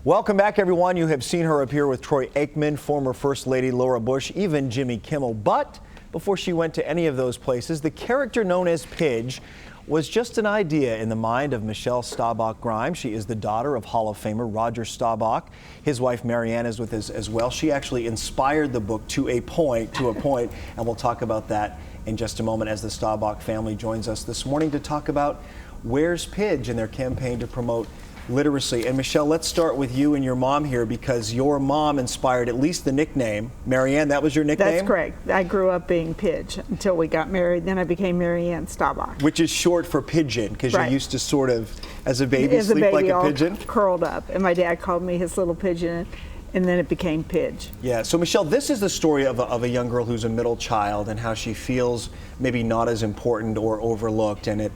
Welcome back, everyone. You have seen her appear with Troy Aikman, former First Lady Laura Bush, even Jimmy Kimmel. But before she went to any of those places, the character known as Pidge was just an idea in the mind of Michelle Staubach Grimes. She is the daughter of Hall of Famer Roger Staubach. His wife Marianne is with us as well. She actually inspired the book to a point, and we'll talk about that in just a moment as the Staubach family joins us this morning to talk about Where's Pidge and their campaign to promote literacy. And Michelle, let's start with you and your mom here, because your mom inspired at least the nickname. Marianne, that was your nickname? That's correct. I grew up being Pidge until we got married. Then I became Marianne Staubach. Which is short for pigeon, because Right. you used to sort of, as a baby, sleep like a pigeon? Curled up. And my dad called me his little pigeon, and then it became Pidge. Yeah, so Michelle, this is the story of a young girl who's a middle child and how she feels maybe not as important or overlooked, and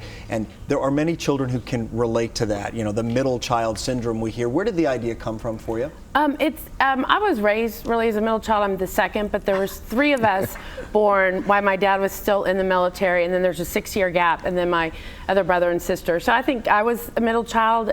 there are many children who can relate to that, you know, the middle child syndrome we hear. Where did the idea come from for you? I was raised really as a middle child. I'm the second, but there was 3 of us born while my dad was still in the military, and then there's a 6-year gap, and then my other brother and sister. So I think I was a middle child,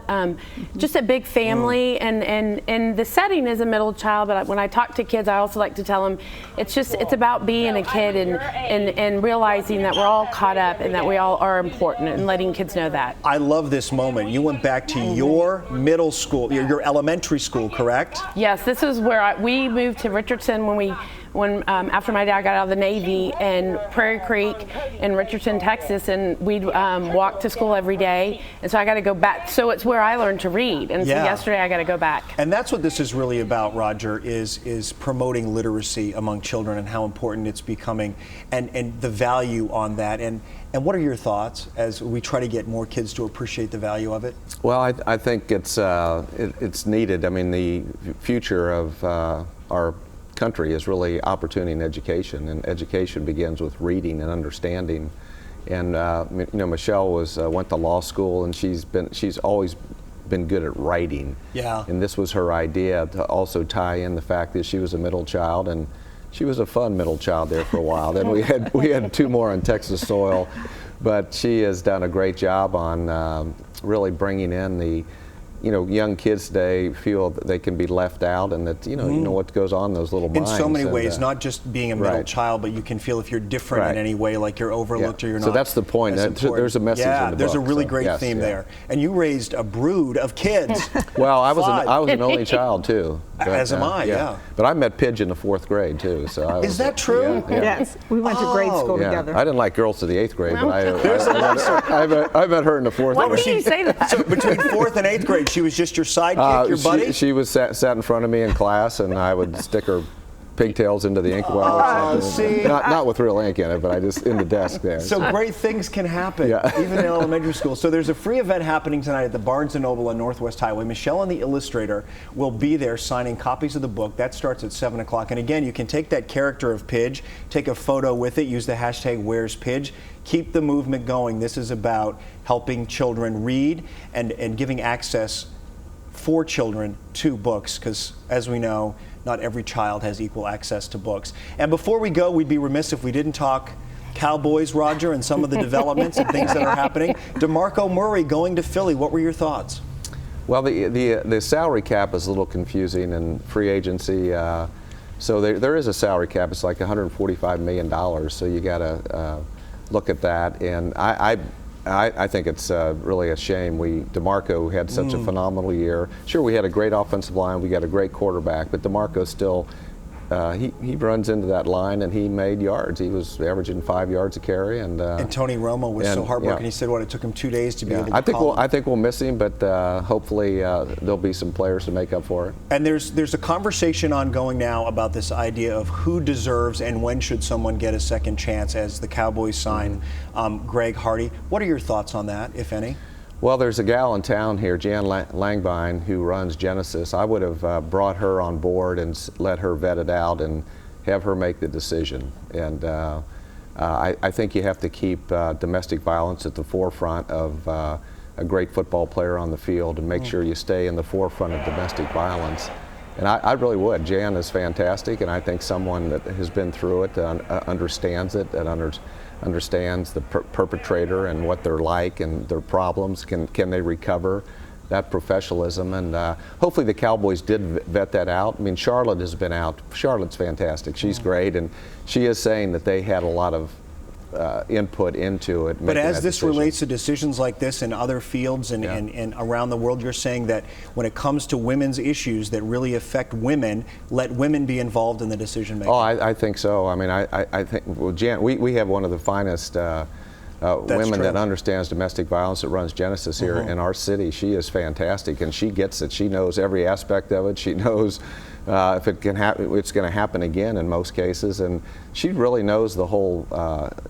just a big family, and the setting is a middle child. But when I talk to kids, I also like to tell them it's about being a kid and realizing that we're all caught up and that we all are important, and letting kids know that. I love this moment. You went back to your middle school, your elementary school, correct? Yes, this is where we moved to Richardson when after my dad got out of the Navy, in Prairie Creek in Richardson, Texas, and we'd walk to school every day, and so I got to go back. So it's where I learned to read, and so yesterday I got to go back. And that's what this is really about, Roger, is promoting literacy among children and how important it's becoming, and the value on that. And what are your thoughts as we try to get more kids to appreciate the value of it? Well, I think it's needed. I mean, the future of our country is really opportunity and education begins with reading and understanding. And you know, Michelle went to law school, and she's always been good at writing. Yeah. And this was her idea to also tie in the fact that she was a middle child, and she was a fun middle child there for a while. Then we had 2 more on Texas soil, but she has done a great job on really bringing in the, you know, young kids today feel that they can be left out, and that you know what goes on in those little minds. In so many ways, not just being a middle child, but you can feel if you're different in any way, like you're overlooked or you're not. So that's the point. There's a message in the book. There's a really great theme there. And you raised a brood of kids. Well, I was an only child too. But, as am I, yeah. But I met Pidge in the 4th grade too. So is that true? Yeah. Yes, we went to grade school together. I didn't like girls to the 8th grade, but I met her in the 4th grade. Why did you say that? So between 4th and 8th grade, she was just your sidekick, your buddy? She was sat in front of me in class, and I would stick her pigtails into the inkwell. Not with real ink in it, but I just in the desk there. So great things can happen, even in elementary school. So there's a free event happening tonight at the Barnes & Noble on Northwest Highway. Michelle and the illustrator will be there signing copies of the book. That starts at 7 o'clock. And again, you can take that character of Pidge, take a photo with it, use the hashtag Where's Pidge. Keep the movement going. This is about helping children read and giving access for children to books, because as we know, not every child has equal access to books. And before we go, we'd be remiss if we didn't talk Cowboys, Roger, and some of the developments and things that are happening. DeMarco Murray going to Philly. What were your thoughts? Well, the salary cap is a little confusing in free agency. So there is a salary cap. It's like $145 million. So you got to look at that. And I think it's really a shame. DeMarco had such a phenomenal year. Sure, we had a great offensive line, we got a great quarterback, but DeMarco still, he runs into that line and he made yards. He was averaging 5 yards a carry. And Tony Romo was so heartbroken. He said, it took him 2 days to be able to call him. I think we'll miss him, but hopefully there'll be some players to make up for it. And there's a conversation ongoing now about this idea of who deserves and when should someone get a second chance as the Cowboys sign Greg Hardy. What are your thoughts on that, if any? Well, there's a gal in town here, Jan Langbine, who runs Genesis. I would have brought her on board and let her vet it out and have her make the decision. And I think you have to keep domestic violence at the forefront of a great football player on the field, and make sure you stay in the forefront of domestic violence. And I really would. Jan is fantastic, and I think someone that has been through it, understands it, and understands the perpetrator and what they're like and their problems. Can they recover? that professionalism, and hopefully the Cowboys did vet that out. I mean, Charlotte has been out. Charlotte's fantastic. She's great, and she is saying that they had a lot of input into it. But as this decision. relates to decisions like this in other fields and around the world, you're saying that when it comes to women's issues that really affect women, let women be involved in the decision making. Oh, I think so. I mean, I think, well, Jan, we have one of the finest women true. that understands domestic violence that runs Genesis here in our city. She is fantastic, and she gets it. She knows every aspect of it. She knows if it can happen, it's going to happen again in most cases, and she really knows the whole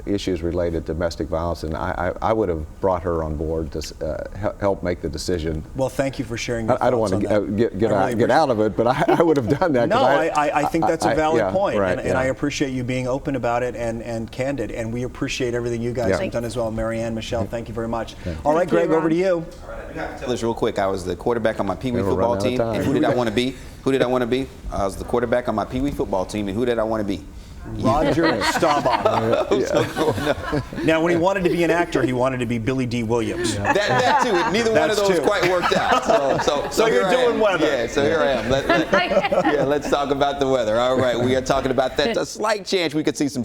issues related to domestic violence. And I would have brought her on board to help make the decision. Well, thank you for sharing your thoughts I don't want to get out of it, but I would have done that. No, I think that's a valid point, right, and I appreciate you being open about it and candid, and we appreciate everything you guys have done as well. Marianne, Michelle, thank you very much. All right, Greg, over to you. I have to tell this real quick. I was the quarterback on my Pee Wee football team, and who did I want to be? Who did I want to be? I was the quarterback on my Pee Wee football team, and who did I want to be? Roger Staubach. Now, when he wanted to be an actor, he wanted to be Billy D. Williams. That too. Neither one of those quite worked out. So you're doing weather. Yeah, so here I am. Let's talk about the weather. All right, we are talking about that. A slight chance we could see some